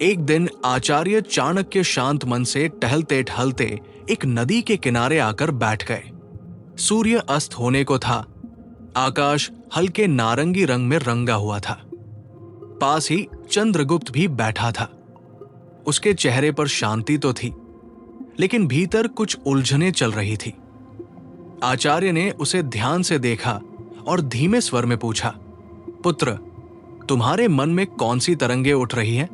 एक दिन आचार्य चाणक्य शांत मन से टहलते टहलते एक नदी के किनारे आकर बैठ गए। सूर्य अस्त होने को था। आकाश हल्के नारंगी रंग में रंगा हुआ था। पास ही चंद्रगुप्त भी बैठा था। उसके चेहरे पर शांति तो थी, लेकिन भीतर कुछ उलझने चल रही थी। आचार्य ने उसे ध्यान से देखा और धीमे स्वर में पूछा, पुत्र, तुम्हारे मन में कौन सी तरंगे उठ रही हैं?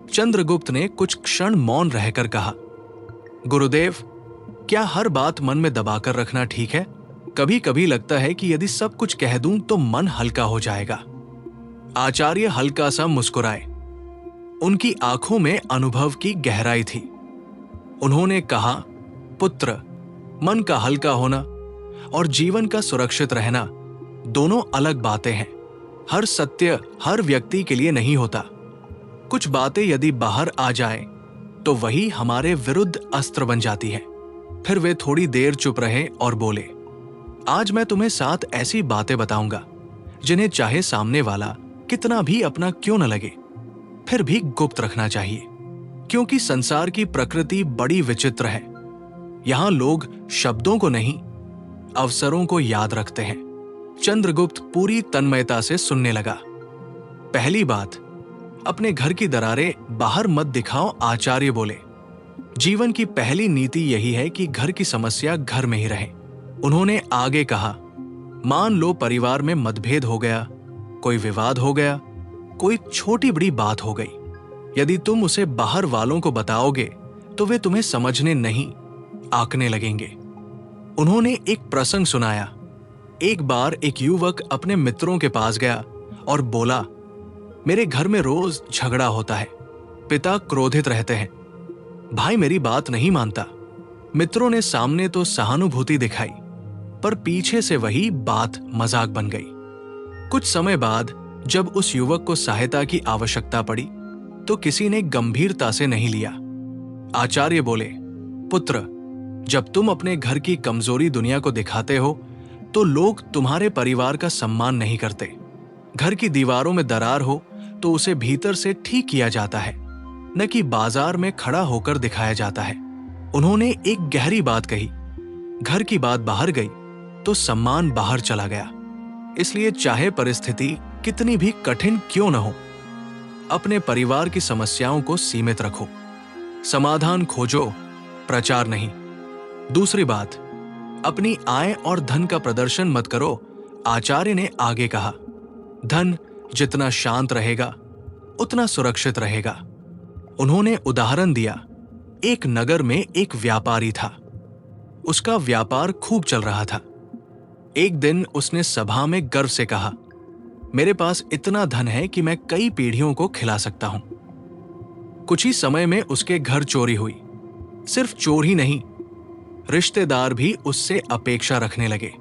चंद्रगुप्त ने कुछ क्षण मौन रहकर कहा, गुरुदेव, क्या हर बात मन में दबाकर रखना ठीक है? कभी कभी लगता है कि यदि सब कुछ कह दूं तो मन हल्का हो जाएगा। आचार्य हल्का सा मुस्कुराए। उनकी आंखों में अनुभव की गहराई थी। उन्होंने कहा, पुत्र, मन का हल्का होना और जीवन का सुरक्षित रहना दोनों अलग बातें हैं। हर सत्य हर व्यक्ति के लिए नहीं होता। कुछ बातें यदि बाहर आ जाएं, तो वही हमारे विरुद्ध अस्त्र बन जाती है। फिर वे थोड़ी देर चुप रहे और बोले, आज मैं तुम्हें 7 ऐसी बातें बताऊंगा जिन्हें चाहे सामने वाला कितना भी अपना क्यों न लगे, फिर भी गुप्त रखना चाहिए, क्योंकि संसार की प्रकृति बड़ी विचित्र है। यहां लोग शब्दों को नहीं, अवसरों को याद रखते हैं। चंद्रगुप्त पूरी तन्मयता से सुनने लगा। पहली बात, अपने घर की दरारें बाहर मत दिखाओ। आचार्य बोले, जीवन की पहली नीति यही है कि घर की समस्या घर में ही रहे। उन्होंने आगे कहा, मान लो परिवार में मतभेद हो गया, कोई विवाद हो गया, कोई छोटी बड़ी बात हो गई। यदि तुम उसे बाहर वालों को बताओगे तो वे तुम्हें समझने नहीं, आंकने लगेंगे। उन्होंने एक प्रसंग सुनाया। एक बार एक युवक अपने मित्रों के पास गया और बोला, मेरे घर में रोज झगड़ा होता है, पिता क्रोधित रहते हैं, भाई मेरी बात नहीं मानता। मित्रों ने सामने तो सहानुभूति दिखाई, पर पीछे से वही बात मजाक बन गई। कुछ समय बाद जब उस युवक को सहायता की आवश्यकता पड़ी तो किसी ने गंभीरता से नहीं लिया। आचार्य बोले, पुत्र, जब तुम अपने घर की कमजोरी दुनिया को दिखाते हो तो लोग तुम्हारे परिवार का सम्मान नहीं करते। घर की दीवारों में दरार हो तो उसे भीतर से ठीक किया जाता है, न कि बाजार में खड़ा होकर दिखाया जाता है। उन्होंने एक गहरी बात कही, घर की बात बाहर गई तो सम्मान बाहर चला गया। इसलिए चाहे परिस्थिति कितनी भी कठिन क्यों न हो, अपने परिवार की समस्याओं को सीमित रखो, समाधान खोजो, प्रचार नहीं। दूसरी बात, अपनी आय और धन का प्रदर्शन मत करो। आचार्य ने आगे कहा, धन जितना शांत रहेगा उतना सुरक्षित रहेगा। उन्होंने उदाहरण दिया, एक नगर में एक व्यापारी था। उसका व्यापार खूब चल रहा था। एक दिन उसने सभा में गर्व से कहा, मेरे पास इतना धन है कि मैं कई पीढ़ियों को खिला सकता हूं। कुछ ही समय में उसके घर चोरी हुई। सिर्फ चोर ही नहीं, रिश्तेदार भी उससे अपेक्षा रखने लगे।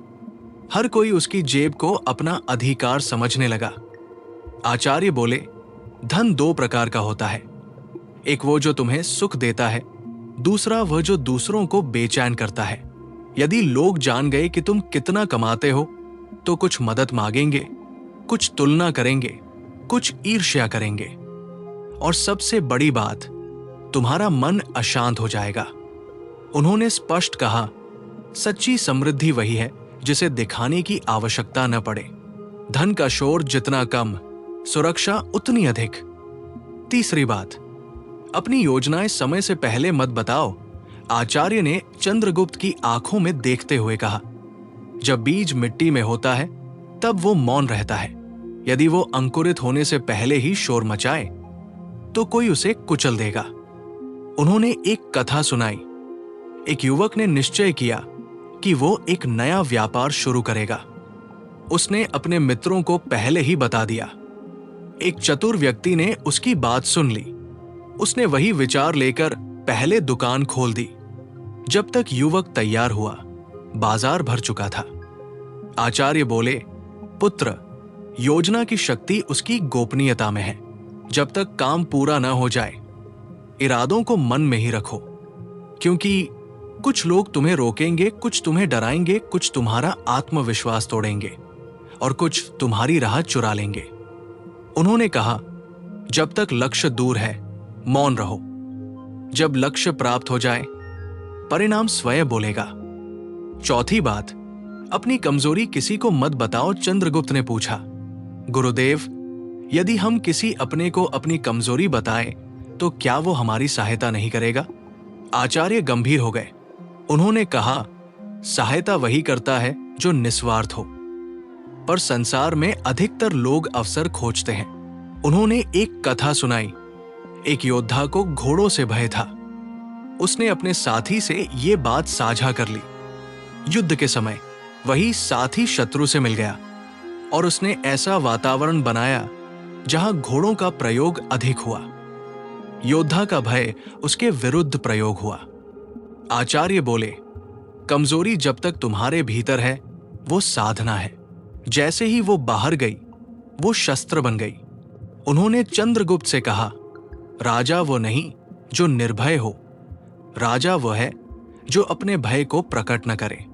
हर कोई उसकी जेब को अपना अधिकार समझने लगा। आचार्य बोले, धन 2 प्रकार का होता है, एक वो जो तुम्हें सुख देता है, दूसरा वह जो दूसरों को बेचैन करता है। यदि लोग जान गए कि तुम कितना कमाते हो तो कुछ मदद मांगेंगे, कुछ तुलना करेंगे, कुछ ईर्ष्या करेंगे, और सबसे बड़ी बात, तुम्हारा मन अशांत हो जाएगा। उन्होंने स्पष्ट कहा, सच्ची समृद्धि वही है जिसे दिखाने की आवश्यकता न पड़े। धन का शोर जितना कम, सुरक्षा उतनी अधिक। तीसरी बात, अपनी योजनाएं समय से पहले मत बताओ। आचार्य ने चंद्रगुप्त की आंखों में देखते हुए कहा, जब बीज मिट्टी में होता है तब वो मौन रहता है। यदि वो अंकुरित होने से पहले ही शोर मचाए तो कोई उसे कुचल देगा। उन्होंने एक कथा सुनाई। एक युवक ने निश्चय किया कि वो एक नया व्यापार शुरू करेगा। उसने अपने मित्रों को पहले ही बता दिया। एक चतुर व्यक्ति ने उसकी बात सुन ली। उसने वही विचार लेकर पहले दुकान खोल दी। जब तक युवक तैयार हुआ, बाजार भर चुका था। आचार्य बोले, पुत्र, योजना की शक्ति उसकी गोपनीयता में है। जब तक काम पूरा न हो जाए, इरादों को मन में ही रखो, क्योंकि कुछ लोग तुम्हें रोकेंगे, कुछ तुम्हें डराएंगे, कुछ तुम्हारा आत्मविश्वास तोड़ेंगे और कुछ तुम्हारी राह चुरा लेंगे। उन्होंने कहा, जब तक लक्ष्य दूर है मौन रहो। जब लक्ष्य प्राप्त हो जाए, परिणाम स्वयं बोलेगा। चौथी बात, अपनी कमजोरी किसी को मत बताओ, चंद्रगुप्त ने पूछा। गुरुदेव, यदि हम किसी अपने को अपनी कमजोरी बताएं तो क्या वो हमारी सहायता नहीं करेगा? आचार्य गंभीर हो गए। उन्होंने कहा, सहायता वही करता है जो निस्वार्थ हो, पर संसार में अधिकतर लोग अवसर खोजते हैं। उन्होंने एक कथा सुनाई। एक योद्धा को घोड़ों से भय था। उसने अपने साथी से ये बात साझा कर ली। युद्ध के समय वही साथी शत्रु से मिल गया और उसने ऐसा वातावरण बनाया जहां घोड़ों का प्रयोग अधिक हुआ। योद्धा का भय उसके विरुद्ध प्रयोग हुआ। आचार्य बोले, कमजोरी जब तक तुम्हारे भीतर है वो साधना है। जैसे ही वो बाहर गई, वो शस्त्र बन गई। उन्होंने चंद्रगुप्त से कहा, राजा वो नहीं जो निर्भय हो, राजा वो है जो अपने भय को प्रकट न करे।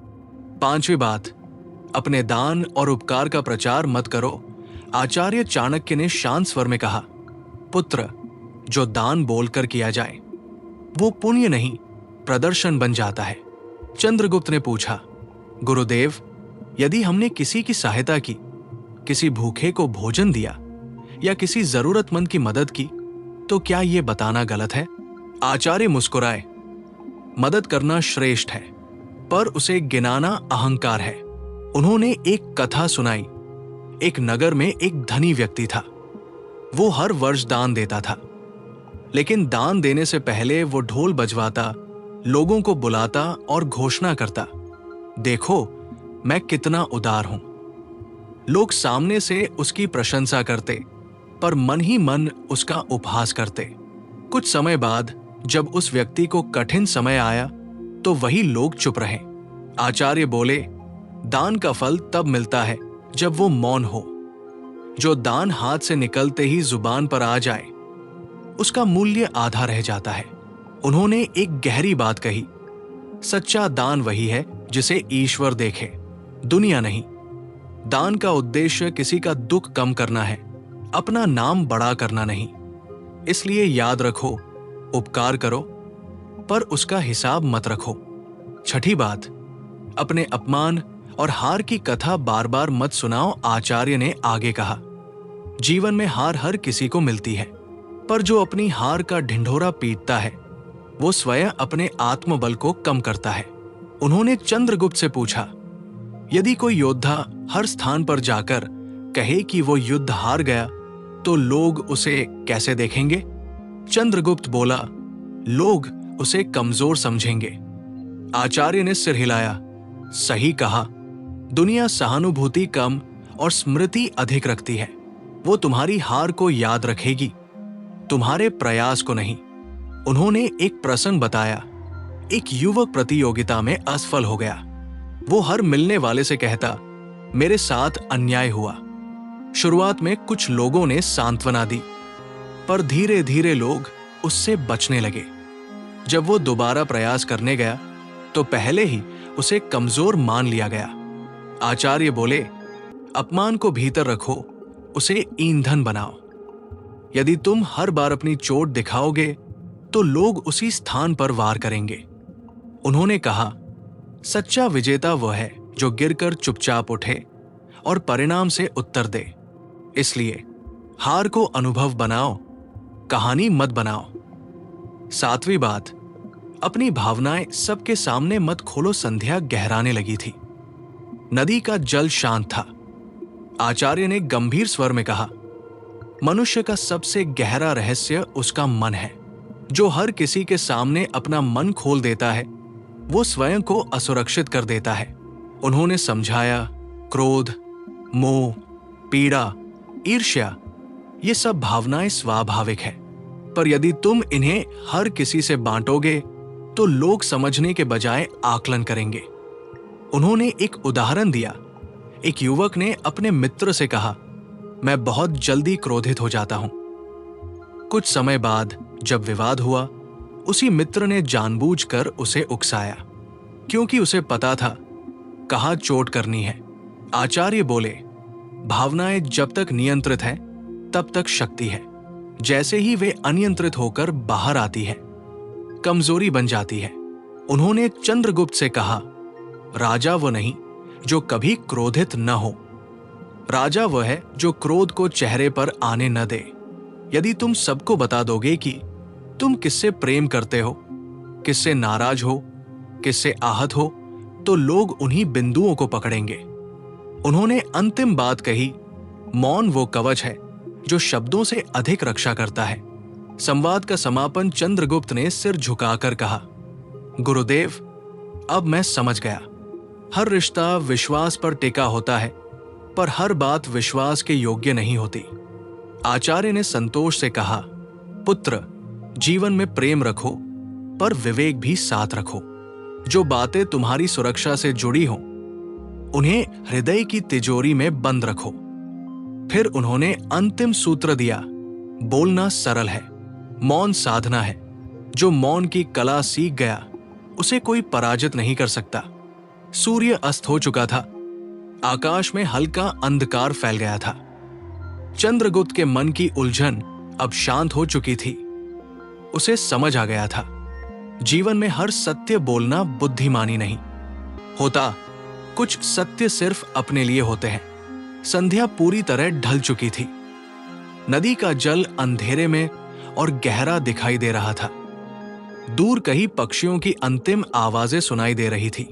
पांचवी बात, अपने दान और उपकार का प्रचार मत करो। आचार्य चाणक्य ने शांत स्वर में कहा, पुत्र, जो दान बोलकर किया जाए वो पुण्य नहीं प्रदर्शन बन जाता है। चंद्रगुप्त ने पूछा, गुरुदेव, यदि हमने किसी की सहायता की, किसी भूखे को भोजन दिया या किसी जरूरतमंद की मदद की, तो क्या यह बताना गलत है? आचार्य मुस्कुराए, मदद करना श्रेष्ठ है, पर उसे गिनाना अहंकार है। उन्होंने एक कथा सुनाई। एक नगर में एक धनी व्यक्ति था। वो हर वर्ष दान देता था, लेकिन दान देने से पहले वो ढोल बजवाता, लोगों को बुलाता और घोषणा करता, देखो मैं कितना उदार हूं। लोग सामने से उसकी प्रशंसा करते, पर मन ही मन उसका उपहास करते। कुछ समय बाद जब उस व्यक्ति को कठिन समय आया तो वही लोग चुप रहे। आचार्य बोले, दान का फल तब मिलता है जब वो मौन हो। जो दान हाथ से निकलते ही जुबान पर आ जाए, उसका मूल्य आधा रह जाता है। उन्होंने एक गहरी बात कही, सच्चा दान वही है जिसे ईश्वर देखे, दुनिया नहीं। दान का उद्देश्य किसी का दुख कम करना है, अपना नाम बड़ा करना नहीं। इसलिए याद रखो, उपकार करो पर उसका हिसाब मत रखो। छठी बात, अपने अपमान और हार की कथा बार बार मत सुनाओ। आचार्य ने आगे कहा, जीवन में हार हर किसी को मिलती है, पर जो अपनी हार का ढिंढोरा पीटता है वो स्वयं अपने आत्मबल को कम करता है। उन्होंने चंद्रगुप्त से पूछा, यदि कोई योद्धा हर स्थान पर जाकर कहे कि वो युद्ध हार गया तो लोग उसे कैसे देखेंगे? चंद्रगुप्त बोला, लोग उसे कमजोर समझेंगे। आचार्य ने सिर हिलाया, सही कहा। दुनिया सहानुभूति कम और स्मृति अधिक रखती है। वो तुम्हारी हार को याद रखेगी, तुम्हारे प्रयास को नहीं। उन्होंने एक प्रसंग बताया। एक युवक प्रतियोगिता में असफल हो गया। वो हर मिलने वाले से कहता, मेरे साथ अन्याय हुआ। शुरुआत में कुछ लोगों ने सांत्वना दी, पर धीरे धीरे लोग उससे बचने लगे। जब वो दोबारा प्रयास करने गया तो पहले ही उसे कमजोर मान लिया गया। आचार्य बोले, अपमान को भीतर रखो, उसे ईंधन बनाओ। यदि तुम हर बार अपनी चोट दिखाओगे तो लोग उसी स्थान पर वार करेंगे। उन्होंने कहा, सच्चा विजेता वह है जो गिरकर चुपचाप उठे और परिणाम से उत्तर दे। इसलिए हार को अनुभव बनाओ, कहानी मत बनाओ। सातवीं बात, अपनी भावनाएं सबके सामने मत खोलो। संध्या गहराने लगी थी। नदी का जल शांत था। आचार्य ने गंभीर स्वर में कहा, मनुष्य का सबसे गहरा रहस्य उसका मन है। जो हर किसी के सामने अपना मन खोल देता है वो स्वयं को असुरक्षित कर देता है। उन्होंने समझाया, क्रोध, मोह, पीड़ा, ईर्ष्या ये सब भावनाएं स्वाभाविक है, पर यदि तुम इन्हें हर किसी से बांटोगे तो लोग समझने के बजाय आकलन करेंगे। उन्होंने एक उदाहरण दिया। एक युवक ने अपने मित्र से कहा, मैं बहुत जल्दी क्रोधित हो जाता हूं। कुछ समय बाद जब विवाद हुआ, उसी मित्र ने जानबूझकर उसे उकसाया, क्योंकि उसे पता था कहाँ चोट करनी है। आचार्य बोले, भावनाएं जब तक नियंत्रित हैं तब तक शक्ति है, जैसे ही वे अनियंत्रित होकर बाहर आती है, कमजोरी बन जाती है। उन्होंने चंद्रगुप्त से कहा, राजा वो नहीं जो कभी क्रोधित न हो। राजा वह है जो क्रोध को चेहरे पर आने न दे। यदि तुम सबको बता दोगे कि तुम किससे प्रेम करते हो, किससे नाराज हो, किससे आहत हो, तो लोग उन्हीं बिंदुओं को पकड़ेंगे। उन्होंने अंतिम बात कही, मौन वो कवच है जो शब्दों से अधिक रक्षा करता है। संवाद का समापन चंद्रगुप्त ने सिर झुकाकर कहा, गुरुदेव, अब मैं समझ गया। हर रिश्ता विश्वास पर टिका होता है, पर हर बात विश्वास के योग्य नहीं होती। आचार्य ने संतोष से कहा, पुत्र, जीवन में प्रेम रखो, पर विवेक भी साथ रखो। जो बातें तुम्हारी सुरक्षा से जुड़ी हों, उन्हें हृदय की तिजोरी में बंद रखो। फिर उन्होंने अंतिम सूत्र दिया, बोलना सरल है, मौन साधना है। जो मौन की कला सीख गया, उसे कोई पराजित नहीं कर सकता। सूर्य अस्त हो चुका था। आकाश में हल्का अंधकार फैल गया था। चंद्रगुप्त के मन की उलझन अब शांत हो चुकी थी। उसे समझ आ गया था, जीवन में हर सत्य बोलना बुद्धिमानी नहीं होता। कुछ सत्य सिर्फ अपने लिए होते हैं। संध्या पूरी तरह ढल चुकी थी। नदी का जल अंधेरे में और गहरा दिखाई दे रहा था। दूर कहीं पक्षियों की अंतिम आवाजें सुनाई दे रही थी।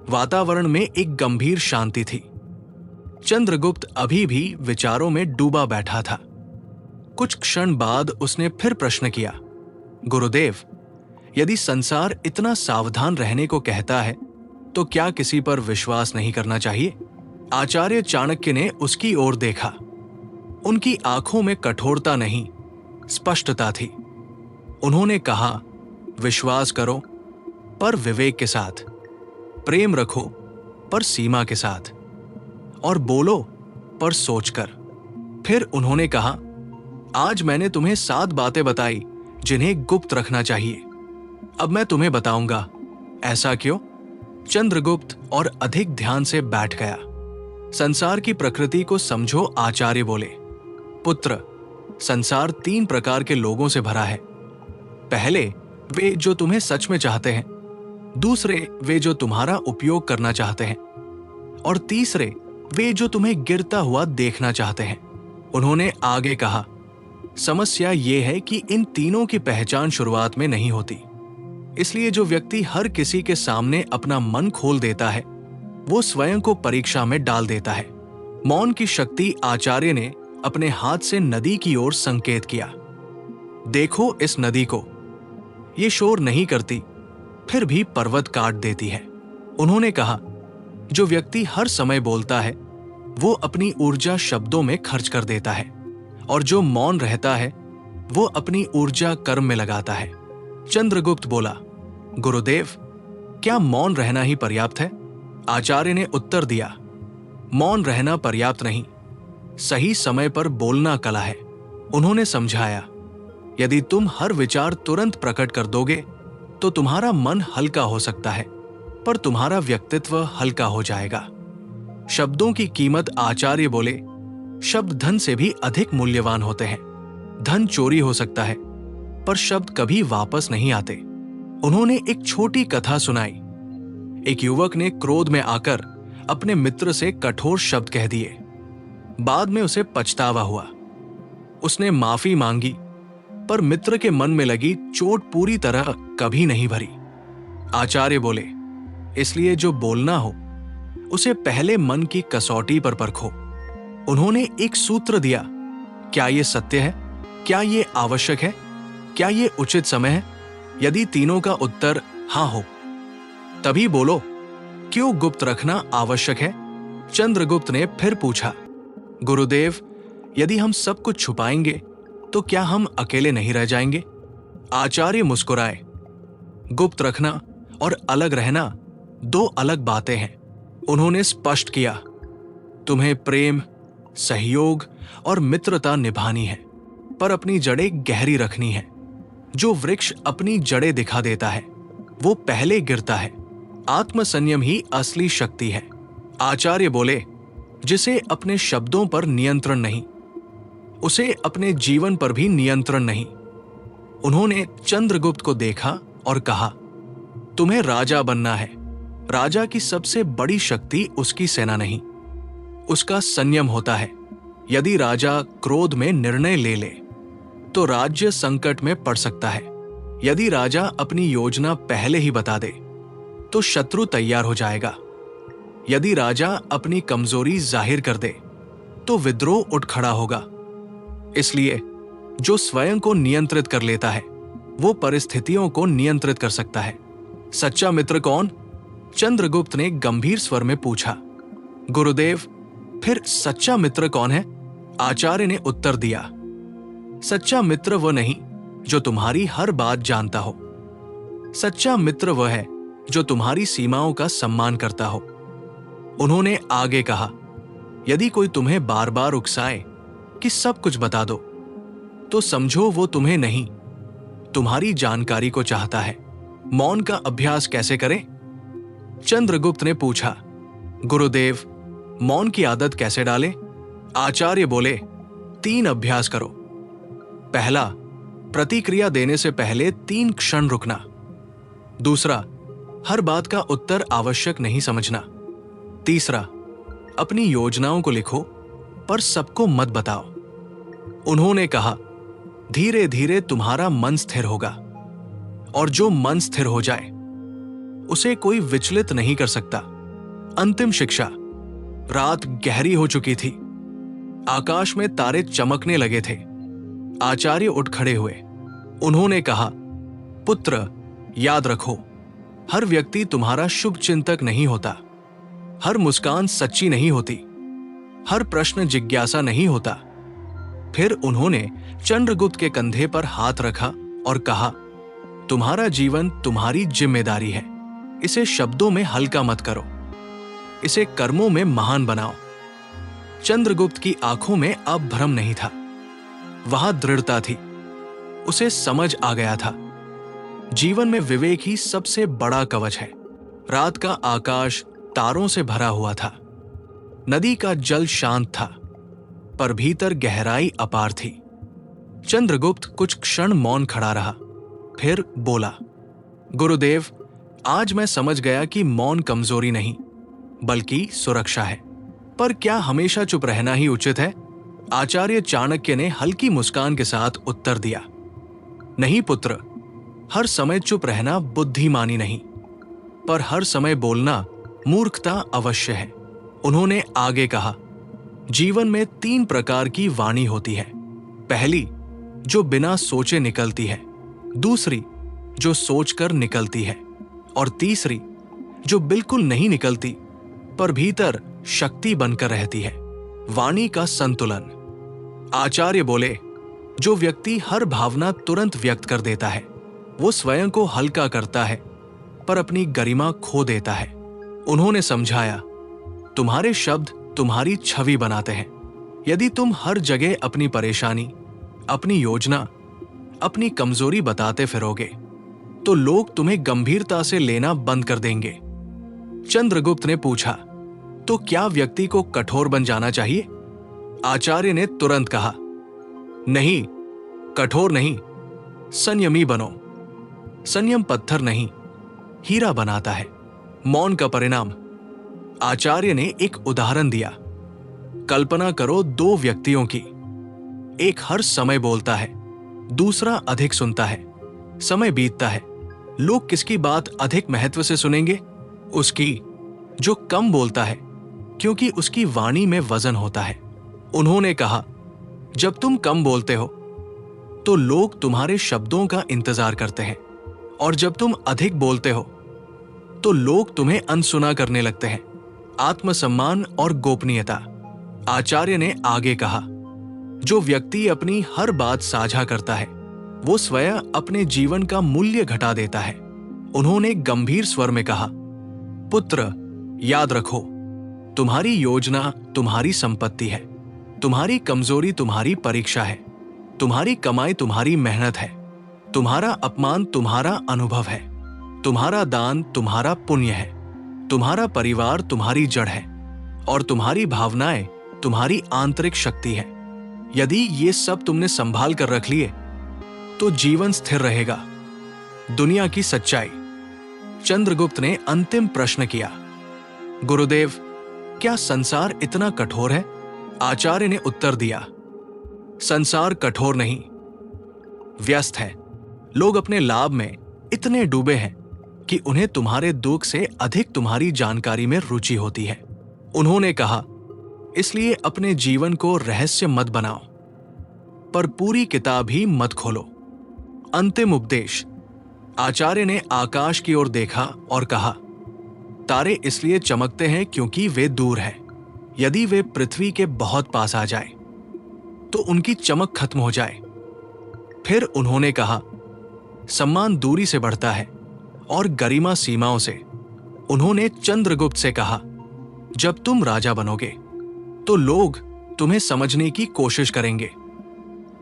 वातावरण में एक गंभीर शांति थी। चंद्रगुप्त अभी भी विचारों में डूबा बैठा था। कुछ क्षण बाद उसने फिर प्रश्न किया, गुरुदेव, यदि संसार इतना सावधान रहने को कहता है, तो क्या किसी पर विश्वास नहीं करना चाहिए? आचार्य चाणक्य ने उसकी ओर देखा। उनकी आंखों में कठोरता नहीं, स्पष्टता थी। उन्होंने कहा, विश्वास करो, पर विवेक के साथ। प्रेम रखो, पर सीमा के साथ। और बोलो, पर सोचकर। फिर उन्होंने कहा, आज मैंने तुम्हें 7 बातें बताई जिन्हें गुप्त रखना चाहिए। अब मैं तुम्हें बताऊंगा। ऐसा क्यों? चंद्रगुप्त और अधिक ध्यान से बैठ गया। संसार की प्रकृति को समझो, आचार्य बोले। पुत्र, संसार 3 प्रकार के लोगों से भरा है। पहले वे जो तुम्हें सच में चाहते हैं, दूसरे वे जो तुम्हारा उपयोग करना चाहते हैं, और तीसरे वे जो तुम्हें गिरता हुआ देखना चाहते हैं। उन्होंने आगे कहा, समस्या ये है कि इन तीनों की पहचान शुरुआत में नहीं होती। इसलिए जो व्यक्ति हर किसी के सामने अपना मन खोल देता है, वो स्वयं को परीक्षा में डाल देता है। मौन की शक्ति आचार्य ने अपने हाथ से नदी की ओर संकेत किया। देखो इस नदी को, ये शोर नहीं करती, फिर भी पर्वत काट देती है। उन्होंने कहा, जो व्यक्ति हर समय बोलता है, वो अपनी ऊर्जा शब्दों में खर्च कर देता है, और जो मौन रहता है, वो अपनी ऊर्जा कर्म में लगाता है। चंद्रगुप्त बोला, गुरुदेव, क्या मौन रहना ही पर्याप्त है? आचार्य ने उत्तर दिया, मौन रहना पर्याप्त नहीं, सही समय पर बोलना कला है। उन्होंने समझाया, यदि तुम हर विचार तुरंत प्रकट कर दोगे, तो तुम्हारा मन हल्का हो सकता है, पर तुम्हारा व्यक्तित्व हल्का हो जाएगा। शब्दों की कीमत, आचार्य बोले, शब्द धन से भी अधिक मूल्यवान होते हैं। धन चोरी हो सकता है, पर शब्द कभी वापस नहीं आते। उन्होंने एक छोटी कथा सुनाई। एक युवक ने क्रोध में आकर अपने मित्र से कठोर शब्द कह दिए। बाद में उसे पछतावा हुआ। उसने माफी मांगी, पर मित्र के मन में लगी चोट पूरी तरह कभी नहीं भरी। आचार्य बोले, इसलिए जो बोलना हो, उसे पहले मन की कसौटी पर परखो। उन्होंने एक सूत्र दिया, क्या ये सत्य है? क्या ये आवश्यक है? क्या ये उचित समय है? यदि तीनों का उत्तर हां हो, तभी बोलो। क्यों गुप्त रखना आवश्यक है? चंद्रगुप्त ने फिर पूछा, गुरुदेव, यदि हम सब कुछ छुपाएंगे, तो क्या हम अकेले नहीं रह जाएंगे? आचार्य मुस्कुराए। गुप्त रखना और अलग रहना 2 अलग बातें हैं। उन्होंने स्पष्ट किया, तुम्हें प्रेम, सहयोग और मित्रता निभानी है, पर अपनी जड़ें गहरी रखनी है। जो वृक्ष अपनी जड़ें दिखा देता है, वो पहले गिरता है। आत्मसंयम ही असली शक्ति है। आचार्य बोले, जिसे अपने शब्दों पर नियंत्रण नहीं, उसे अपने जीवन पर भी नियंत्रण नहीं। उन्होंने चंद्रगुप्त को देखा और कहा, तुम्हें राजा बनना है। राजा की सबसे बड़ी शक्ति उसकी सेना नहीं, उसका संयम होता है। यदि राजा क्रोध में निर्णय ले ले तो राज्य संकट में पड़ सकता है। यदि राजा अपनी योजना पहले ही बता दे तो शत्रु तैयार हो जाएगा। यदि राजा अपनी कमजोरी जाहिर कर दे तो विद्रोह उठ खड़ा होगा। इसलिए जो स्वयं को नियंत्रित कर लेता है वो परिस्थितियों को नियंत्रित कर सकता है। सच्चा मित्र कौन? चंद्रगुप्त ने गंभीर स्वर में पूछा। गुरुदेव, फिर सच्चा मित्र कौन है? आचार्य ने उत्तर दिया, सच्चा मित्र वह नहीं जो तुम्हारी हर बात जानता हो। सच्चा मित्र वह है जो तुम्हारी सीमाओं का सम्मान करता हो। उन्होंने आगे कहा, यदि कोई तुम्हें बार बार उकसाए कि सब कुछ बता दो तो समझो वो तुम्हें नहीं, तुम्हारी जानकारी को चाहता है। मौन का अभ्यास कैसे करें? चंद्रगुप्त ने पूछा। गुरुदेव, मौन की आदत कैसे डालें? आचार्य बोले, 3 अभ्यास करो। पहला, प्रतिक्रिया देने से पहले 3 क्षण रुकना। दूसरा, हर बात का उत्तर आवश्यक नहीं समझना। तीसरा, अपनी योजनाओं को लिखो पर सबको मत बताओ। उन्होंने कहा, धीरे धीरे तुम्हारा मन स्थिर होगा और जो मन स्थिर हो जाए उसे कोई विचलित नहीं कर सकता। अंतिम शिक्षा। रात गहरी हो चुकी थी, आकाश में तारे चमकने लगे थे। आचार्य उठ खड़े हुए। उन्होंने कहा, पुत्र, याद रखो, हर व्यक्ति तुम्हारा शुभ चिंतक नहीं होता, हर मुस्कान सच्ची नहीं होती, हर प्रश्न जिज्ञासा नहीं होता। फिर उन्होंने चंद्रगुप्त के कंधे पर हाथ रखा और कहा, तुम्हारा जीवन तुम्हारी जिम्मेदारी है। इसे शब्दों में हल्का मत करो, इसे कर्मों में महान बनाओ। चंद्रगुप्त की आंखों में अब भ्रम नहीं था, वहां दृढ़ता थी। उसे समझ आ गया था, जीवन में विवेक ही सबसे बड़ा कवच है। रात का आकाश तारों से भरा हुआ था, नदी का जल शांत था, पर भीतर गहराई अपार थी। चंद्रगुप्त कुछ क्षण मौन खड़ा रहा, फिर बोला, गुरुदेव, आज मैं समझ गया कि मौन कमजोरी नहीं बल्कि सुरक्षा है। पर क्या हमेशा चुप रहना ही उचित है? आचार्य चाणक्य ने हल्की मुस्कान के साथ उत्तर दिया, नहीं पुत्र, हर समय चुप रहना बुद्धिमानी नहीं, पर हर समय बोलना मूर्खता अवश्य है। उन्होंने आगे कहा, जीवन में 3 प्रकार की वाणी होती है। पहली, जो बिना सोचे निकलती है। दूसरी, जो सोचकर निकलती है। और तीसरी, जो बिल्कुल नहीं निकलती पर भीतर शक्ति बनकर रहती है। वाणी का संतुलन। आचार्य बोले, जो व्यक्ति हर भावना तुरंत व्यक्त कर देता है वो स्वयं को हल्का करता है पर अपनी गरिमा खो देता है। उन्होंने समझाया, तुम्हारे शब्द तुम्हारी छवि बनाते हैं। यदि तुम हर जगह अपनी परेशानी, अपनी योजना, अपनी कमजोरी बताते फिरोगे तो लोग तुम्हें गंभीरता से लेना बंद कर देंगे। चंद्रगुप्त ने पूछा, तो क्या व्यक्ति को कठोर बन जाना चाहिए? आचार्य ने तुरंत कहा, नहीं, कठोर नहीं, संयमी बनो। संयम पत्थर नहीं, हीरा बनाता है। मौन का परिणाम। आचार्य ने एक उदाहरण दिया। कल्पना करो 2 व्यक्तियों की, एक हर समय बोलता है, दूसरा अधिक सुनता है। समय बीतता है, लोग किसकी बात अधिक महत्व से सुनेंगे? उसकी जो कम बोलता है, क्योंकि उसकी वाणी में वजन होता है। उन्होंने कहा, जब तुम कम बोलते हो तो लोग तुम्हारे शब्दों का इंतजार करते हैं, और जब तुम अधिक बोलते हो तो लोग तुम्हें अनसुना करने लगते हैं। आत्मसम्मान और गोपनीयता। आचार्य ने आगे कहा, जो व्यक्ति अपनी हर बात साझा करता है वो स्वयं अपने जीवन का मूल्य घटा देता है। उन्होंने गंभीर स्वर में कहा, पुत्र, याद रखो, तुम्हारी योजना तुम्हारी संपत्ति है, तुम्हारी कमजोरी तुम्हारी परीक्षा है, तुम्हारी कमाई तुम्हारी मेहनत है, तुम्हारा अपमान तुम्हारा अनुभव है, तुम्हारा दान तुम्हारा पुण्य है, तुम्हारा परिवार तुम्हारी जड़ है, और तुम्हारी भावनाएं तुम्हारी आंतरिक शक्ति है। यदि ये सब तुमने संभाल कर रख लिए तो जीवन स्थिर रहेगा। दुनिया की सच्चाई। चंद्रगुप्त ने अंतिम प्रश्न किया। गुरुदेव, क्या संसार इतना कठोर है? आचार्य ने उत्तर दिया, संसार कठोर नहीं, व्यस्त है। लोग अपने लाभ में इतने डूबे हैं कि उन्हें तुम्हारे दुख से अधिक तुम्हारी जानकारी में रुचि होती है। उन्होंने कहा, इसलिए अपने जीवन को रहस्य मत बनाओ, पर पूरी किताब ही मत खोलो। अंतिम उपदेश। आचार्य ने आकाश की ओर देखा और कहा, तारे इसलिए चमकते हैं क्योंकि वे दूर हैं। यदि वे पृथ्वी के बहुत पास आ जाए तो उनकी चमक खत्म हो जाए। फिर उन्होंने कहा, सम्मान दूरी से बढ़ता है और गरिमा सीमाओं से। उन्होंने चंद्रगुप्त से कहा, जब तुम राजा बनोगे तो लोग तुम्हें समझने की कोशिश करेंगे,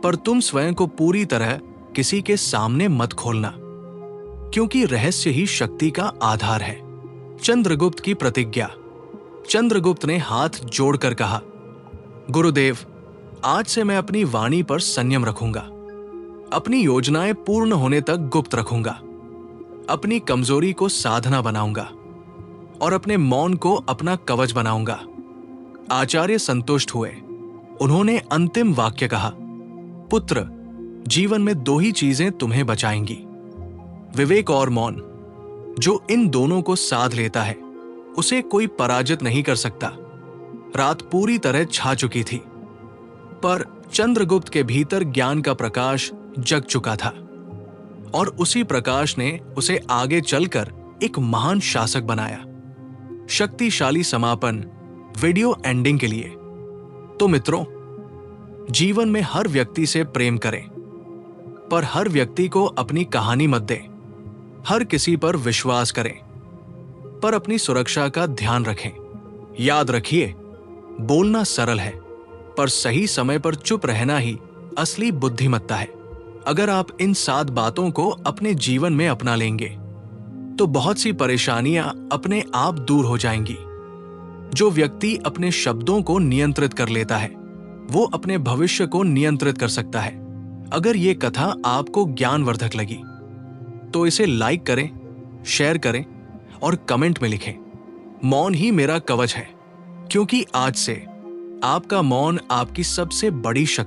पर तुम स्वयं को पूरी तरह किसी के सामने मत खोलना, क्योंकि रहस्य ही शक्ति का आधार है। चंद्रगुप्त की प्रतिज्ञा। चंद्रगुप्त ने हाथ जोड़कर कहा, गुरुदेव, आज से मैं अपनी वाणी पर संयम रखूंगा, अपनी योजनाएं पूर्ण होने तक गुप्त रखूंगा, अपनी कमजोरी को साधना बनाऊंगा और अपने मौन को अपना कवच बनाऊंगा। आचार्य संतुष्ट हुए। उन्होंने अंतिम वाक्य कहा, पुत्र, जीवन में दो ही चीजें तुम्हें बचाएंगी, विवेक और मौन। जो इन दोनों को साध लेता है उसे कोई पराजित नहीं कर सकता। रात पूरी तरह छा चुकी थी, पर चंद्रगुप्त के भीतर ज्ञान का प्रकाश जग चुका था और उसी प्रकाश ने उसे आगे चलकर एक महान शासक बनाया। शक्तिशाली समापन। वीडियो एंडिंग के लिए तो मित्रों, जीवन में हर व्यक्ति से प्रेम करें, पर हर व्यक्ति को अपनी कहानी मत दें। हर किसी पर विश्वास करें, पर अपनी सुरक्षा का ध्यान रखें। याद रखिए, बोलना सरल है, पर सही समय पर चुप रहना ही असली बुद्धिमत्ता है। अगर आप इन 7 बातों को अपने जीवन में अपना लेंगे तो बहुत सी परेशानियां अपने आप दूर हो जाएंगी। जो व्यक्ति अपने शब्दों को नियंत्रित कर लेता है वो अपने भविष्य को नियंत्रित कर सकता है। अगर ये कथा आपको ज्ञानवर्धक लगी तो इसे लाइक करें, शेयर करें और कमेंट में लिखें, मौन ही मेरा कवच है, क्योंकि आज से आपका मौन आपकी सबसे बड़ी शक्ति